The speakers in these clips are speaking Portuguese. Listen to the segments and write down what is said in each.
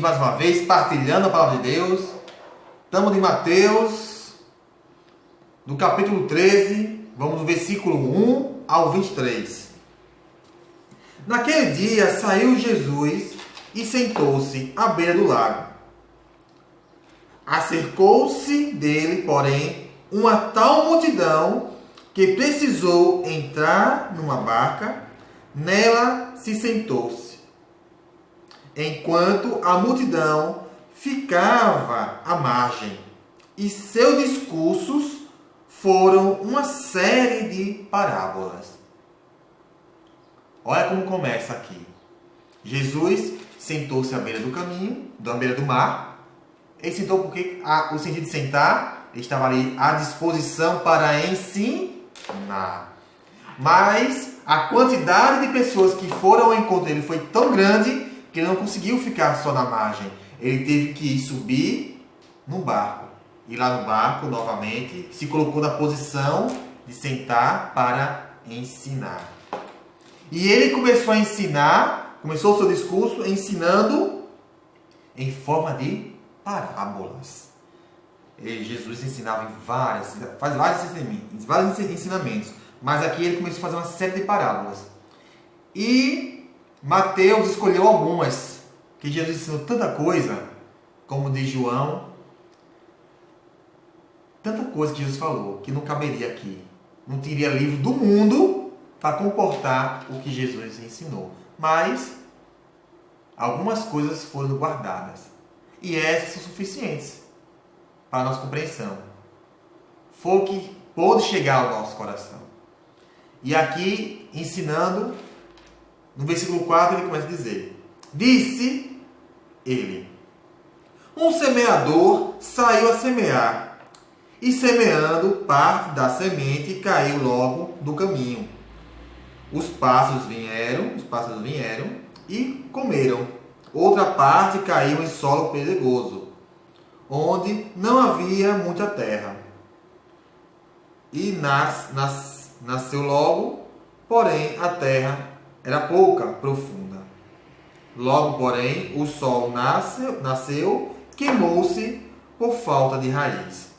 mais uma vez partilhando a palavra de Deus. Estamos em Mateus, no capítulo 13, vamos do versículo 1 ao 23. Naquele dia saiu Jesus e sentou-se à beira do lago. Acercou-se dele, porém, uma tal multidão que precisou entrar numa barca. Nela se sentou-se, enquanto a multidão ficava à margem, e seus discursos foram uma série de parábolas. Olha como começa aqui. Jesus sentou-se à beira do caminho, à beira do mar. Ele sentou porque o sentido de sentar, ele estava ali à disposição para ensinar. Mas a quantidade de pessoas que foram ao encontro dele foi tão grande que ele não conseguiu ficar só na margem. Ele teve que subir num barco. E lá no barco, novamente, se colocou na posição de sentar para ensinar. E ele começou a ensinar, começou o seu discurso ensinando em forma de parábolas. Jesus ensinava faz vários ensinamentos. Mas aqui ele começou a fazer uma série de parábolas. E Mateus escolheu algumas, que Jesus ensinou tanta coisa, como de João. Tanta coisa que Jesus falou, que não caberia aqui. Não teria livro do mundo para comportar o que Jesus ensinou. Mas algumas coisas foram guardadas. E essas são suficientes para a nossa compreensão. Foi o que pôde chegar ao nosso coração. E aqui, ensinando, no versículo 4, ele começa a dizer: disse ele: um semeador saiu a semear, e semeando, parte da semente caiu logo do caminho. Os pássaros vieram e comeram. Outra parte caiu em solo pedregoso, onde não havia muita terra. E nasceu logo, porém a terra era pouca, profunda. Logo, porém, o sol nasceu, queimou-se por falta de raiz.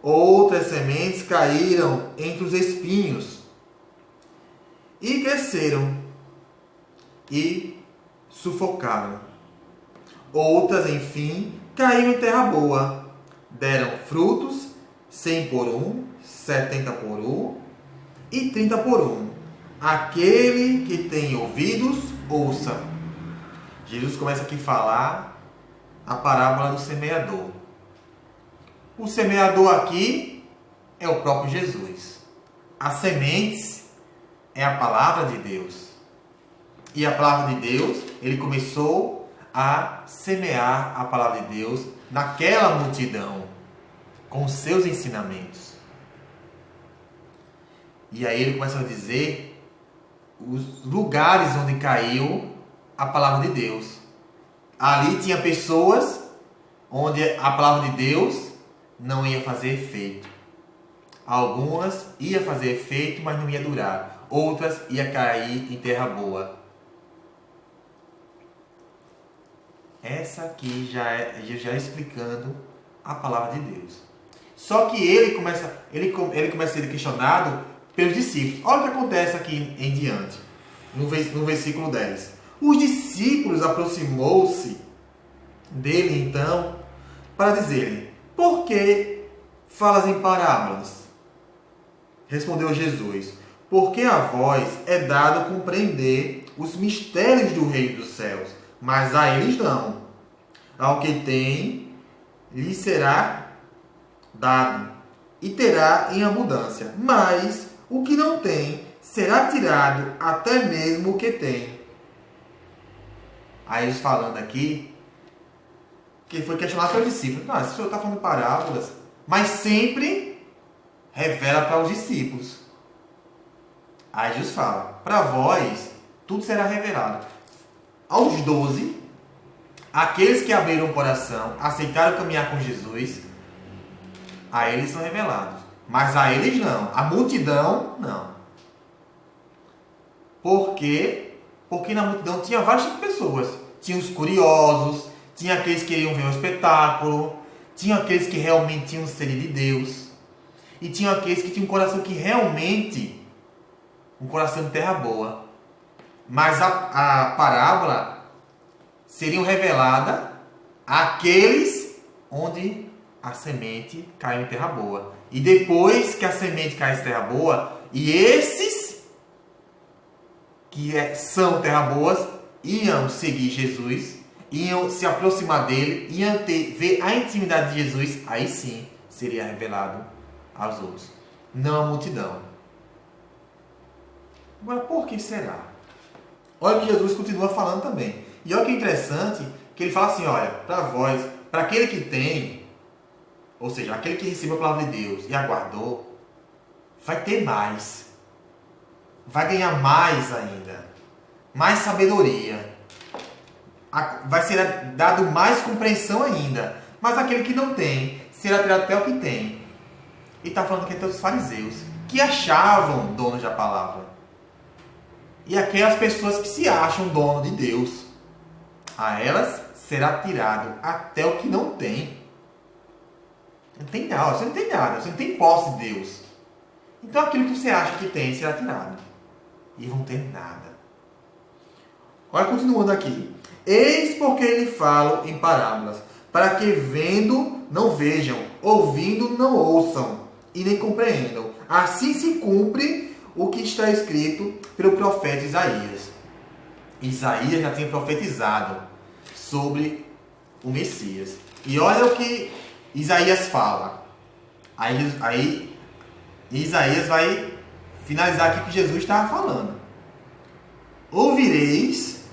Outras sementes caíram entre os espinhos e cresceram e sufocaram. Outras, enfim, caíram em terra boa, deram frutos 100 por 1, 70 por 1 e 30 por 1. Aquele que tem ouvidos, ouça. Jesus começa aqui a falar a parábola do semeador. O semeador aqui é o próprio Jesus. As sementes é a palavra de Deus. E a palavra de Deus, ele começou a semear a palavra de Deus naquela multidão, com seus ensinamentos. E aí ele começa a dizer os lugares onde caiu a palavra de Deus. Ali tinha pessoas onde a palavra de Deus não ia fazer efeito. Algumas ia fazer efeito, mas não ia durar. Outras ia cair em terra boa. Essa aqui já é explicando a palavra de Deus. Só que ele começa a ser questionado pelos discípulos. Olha o que acontece aqui em diante, no versículo 10. Os discípulos aproximou-se dele então para dizer-lhe: por que falas em parábolas? Respondeu Jesus: porque a vós é dado compreender os mistérios do reino dos céus, mas a eles não. Ao que tem, lhe será dado, e terá em abundância. Mas o que não tem, será tirado até mesmo o que tem. Aí eles falando aqui, que foi questionado pelos discípulos. Não, esse senhor está falando parábolas, mas sempre revela para os discípulos. Aí Jesus fala: para vós, tudo será revelado. Aos 12, aqueles que abriram o coração, aceitaram caminhar com Jesus, a eles são revelados. Mas a eles não. A multidão, não. Por quê? Porque na multidão tinha várias pessoas. Tinha os curiosos, tinha aqueles que queriam ver um espetáculo, tinha aqueles que realmente tinham sede de Deus, e tinha aqueles que tinham um coração que realmente, um coração de terra boa. Mas a parábola seria revelada àqueles onde a semente caiu em terra boa. E depois que a semente cai em terra boa, e esses que são terra boas iam seguir Jesus, iam se aproximar dele, iam ver a intimidade de Jesus, aí sim seria revelado aos outros, não a multidão. Agora, por que será? Olha o que Jesus continua falando também. E olha que interessante, que ele fala assim, olha, para vós, para aquele que tem, ou seja, aquele que recebeu a palavra de Deus e aguardou, vai ter mais. Vai ganhar mais ainda. Mais sabedoria. Vai ser dado mais compreensão ainda. Mas aquele que não tem, será tirado até o que tem. E está falando que é os fariseus, que achavam donos da palavra. E aquelas pessoas que se acham dono de Deus, a elas será tirado até o que não tem. Não tem nada, você não tem nada, você não tem posse de Deus. Então aquilo que você acha que tem será tirado. E vão ter nada. Olha, continuando aqui. Eis porque lhe falo em parábolas, para que vendo não vejam, ouvindo não ouçam, e nem compreendam. Assim se cumpre o que está escrito pelo profeta Isaías. Isaías já tinha profetizado sobre o Messias. E olha o que Isaías fala. Aí Isaías vai finalizar aqui o que Jesus estava falando. Ouvireis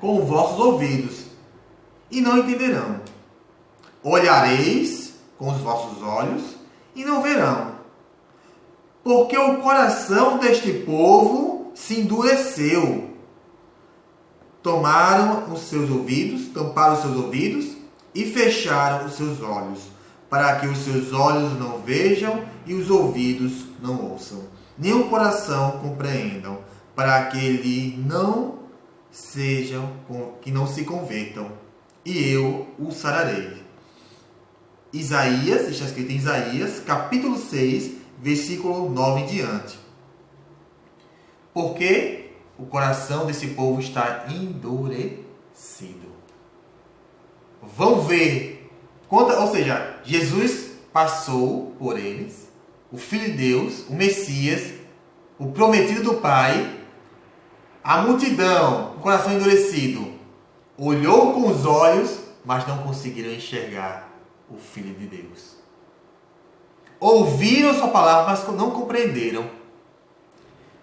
com os vossos ouvidos e não entenderão. Olhareis com os vossos olhos e não verão. Porque o coração deste povo se endureceu. Tamparam os seus ouvidos e fecharam os seus olhos, para que os seus olhos não vejam e os ouvidos não ouçam, nem o coração compreendam, para que que não se convertam, e eu os sararei. Isaías, está escrito em Isaías, capítulo 6, versículo 9 em diante. Porque o coração desse povo está endurecido. Vão ver, ou seja, Jesus passou por eles, o Filho de Deus, o Messias, o prometido do Pai, a multidão, o coração endurecido, olhou com os olhos, mas não conseguiram enxergar o Filho de Deus. Ouviram sua palavra, mas não compreenderam.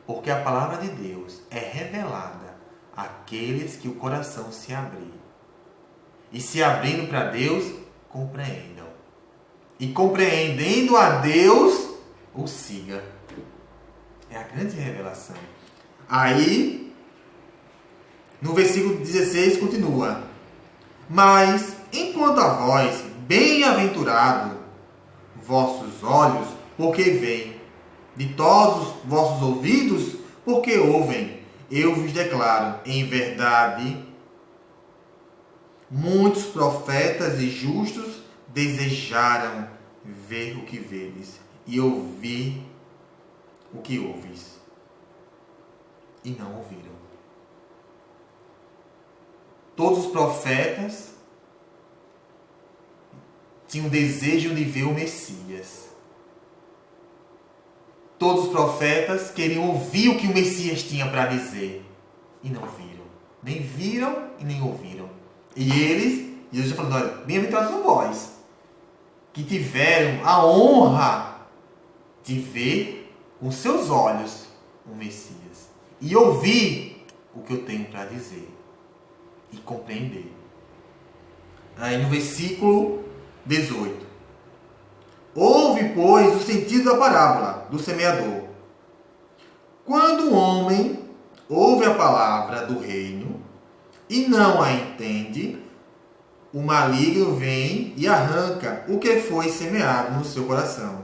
Porque a palavra de Deus é revelada àqueles que o coração se abrir. E se abrindo para Deus, compreendam. E compreendendo a Deus, o siga. É a grande revelação. Aí, no versículo 16, continua. Mas, enquanto a vós, bem-aventurado, vossos olhos, porque veem, de todos os vossos ouvidos, porque ouvem, eu vos declaro, em verdade, muitos profetas e justos desejaram ver o que vedes e ouvir o que ouves, e não ouviram. Todos os profetas tinham desejo de ver o Messias. Todos os profetas queriam ouvir o que o Messias tinha para dizer. E não viram. Nem viram e nem ouviram. E eles, Jesus está falando, olha, bem-aventurados são vós, que tiveram a honra de ver com seus olhos o Messias. E ouvir o que eu tenho para dizer. E compreender. Aí no versículo 18. Ouve, pois, o sentido da parábola do semeador. Quando um homem ouve a palavra do reino e não a entende, o maligno vem e arranca o que foi semeado no seu coração.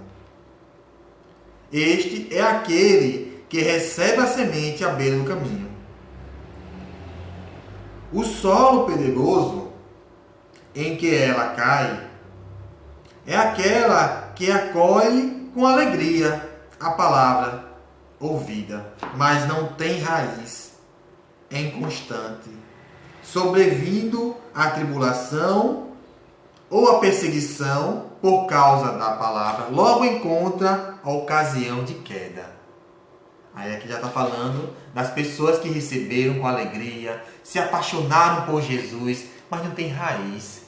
Este é aquele que recebe a semente à beira do caminho. O solo pedregoso em que ela cai é aquela que acolhe com alegria a palavra ouvida, mas não tem raiz, é inconstante, sobrevindo a tribulação ou a perseguição por causa da palavra, logo encontra a ocasião de queda. Aí aqui já está falando das pessoas que receberam com alegria, se apaixonaram por Jesus, mas não tem raiz.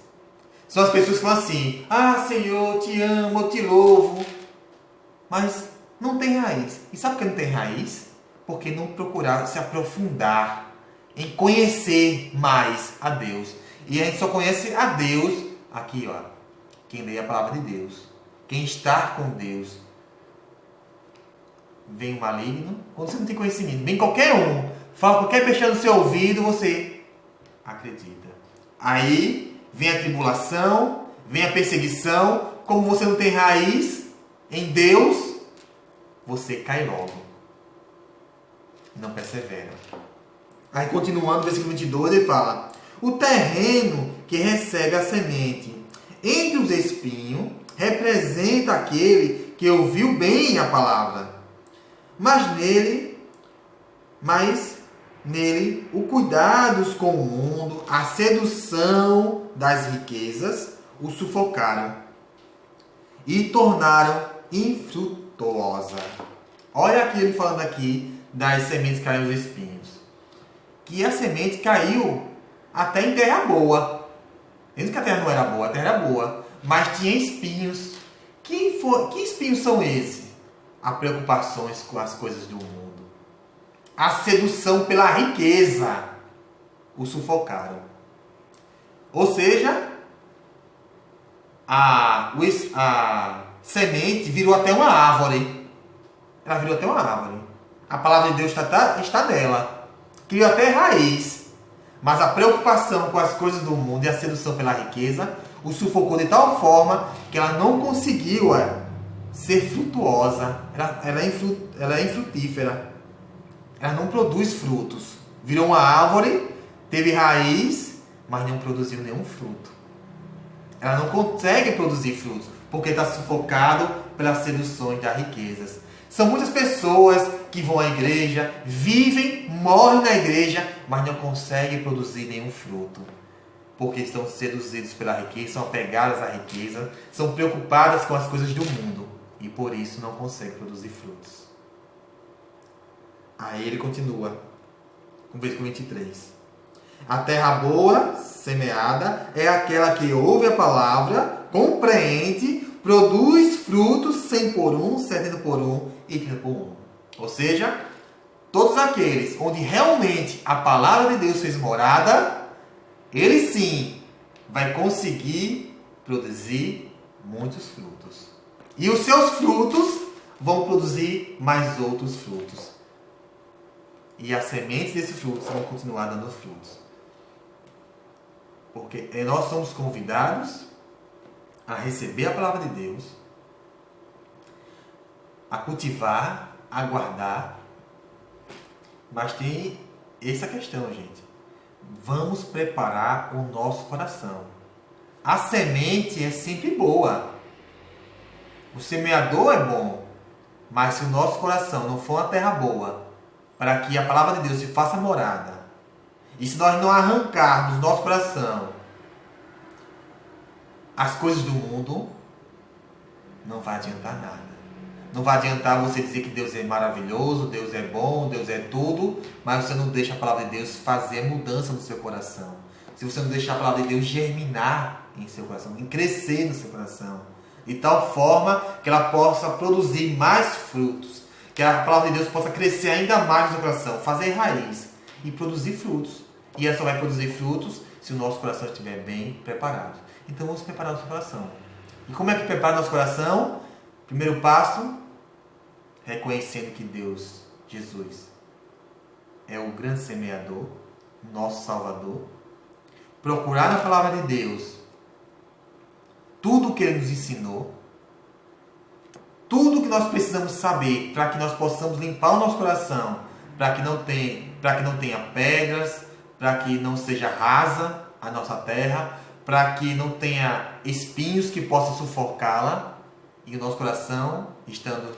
São as pessoas que falam assim: ah, Senhor, te amo, eu te louvo, mas não tem raiz. E sabe por que não tem raiz? Porque não procuraram se aprofundar em conhecer mais a Deus. E a gente só conhece a Deus aqui, ó, quem lê a palavra de Deus, quem está com Deus. Vem o maligno, quando você não tem conhecimento, vem qualquer um, fala qualquer besteira no seu ouvido, você acredita. Aí vem a tribulação, vem a perseguição, como você não tem raiz em Deus, você cai logo. Não persevera. Aí continuando, versículo 22, ele fala: o terreno que recebe a semente entre os espinhos representa aquele que ouviu bem a palavra, mas nele o cuidados com o mundo, a sedução das riquezas o sufocaram e tornaram infrutuosa. Olha aqui ele falando aqui das sementes que caíram nos espinhos. Que a semente caiu até em terra boa. Mesmo que a terra não era boa, a terra era boa, mas tinha espinhos. Que espinhos são esses? As preocupações com as coisas do mundo. A sedução pela riqueza o sufocaram. Ou seja, a semente virou até uma árvore. Ela virou até uma árvore. A palavra de Deus está nela. Criou até raiz. Mas a preocupação com as coisas do mundo e a sedução pela riqueza o sufocou de tal forma que ela não conseguiu ser frutuosa. Ela é infrutífera. Ela não produz frutos. Virou uma árvore, teve raiz, mas não produziu nenhum fruto. Ela não consegue produzir frutos, porque está sufocado pelas seduções das riquezas. São muitas pessoas que vão à igreja, vivem, morrem na igreja, mas não conseguem produzir nenhum fruto. Porque estão seduzidos pela riqueza, são apegadas à riqueza, são preocupadas com as coisas do mundo. E por isso não conseguem produzir frutos. Aí ele continua, com o versículo 23. A terra boa, semeada, é aquela que ouve a palavra, compreende, produz frutos 100 por 1, 70 por 1 e 30 por 1. Ou seja, todos aqueles onde realmente a palavra de Deus fez morada, ele sim vai conseguir produzir muitos frutos. E os seus frutos vão produzir mais outros frutos. E as sementes desses frutos vão continuar dando frutos. Porque nós somos convidados a receber a palavra de Deus, a cultivar, a guardar. Mas tem essa questão, gente. Vamos preparar o nosso coração. A semente é sempre boa. O semeador é bom. Mas se o nosso coração não for uma terra boa, para que a palavra de Deus se faça morada, e se nós não arrancarmos do nosso coração as coisas do mundo, não vai adiantar nada. Não vai adiantar você dizer que Deus é maravilhoso, Deus é bom, Deus é tudo, mas você não deixa a palavra de Deus fazer mudança no seu coração. Se você não deixar a palavra de Deus germinar em seu coração, em crescer no seu coração, de tal forma que ela possa produzir mais frutos, que a palavra de Deus possa crescer ainda mais no seu coração, fazer raiz e produzir frutos. E ela só vai produzir frutos se o nosso coração estiver bem preparado. Então vamos preparar nosso coração. E como é que prepara nosso coração? Primeiro passo, reconhecendo que Deus, Jesus, é o grande semeador, nosso Salvador. Procurar na palavra de Deus tudo o que Ele nos ensinou, tudo que nós precisamos saber para que nós possamos limpar o nosso coração, para que não tenha pedras, para que não seja rasa a nossa terra, para que não tenha espinhos que possam sufocá-la, e o nosso coração, estando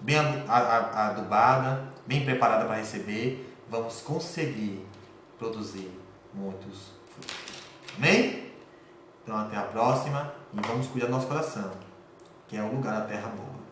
bem adubada, bem preparada para receber, vamos conseguir produzir muitos frutos. Amém? Então até a próxima, e vamos cuidar do nosso coração, que é o lugar da terra boa.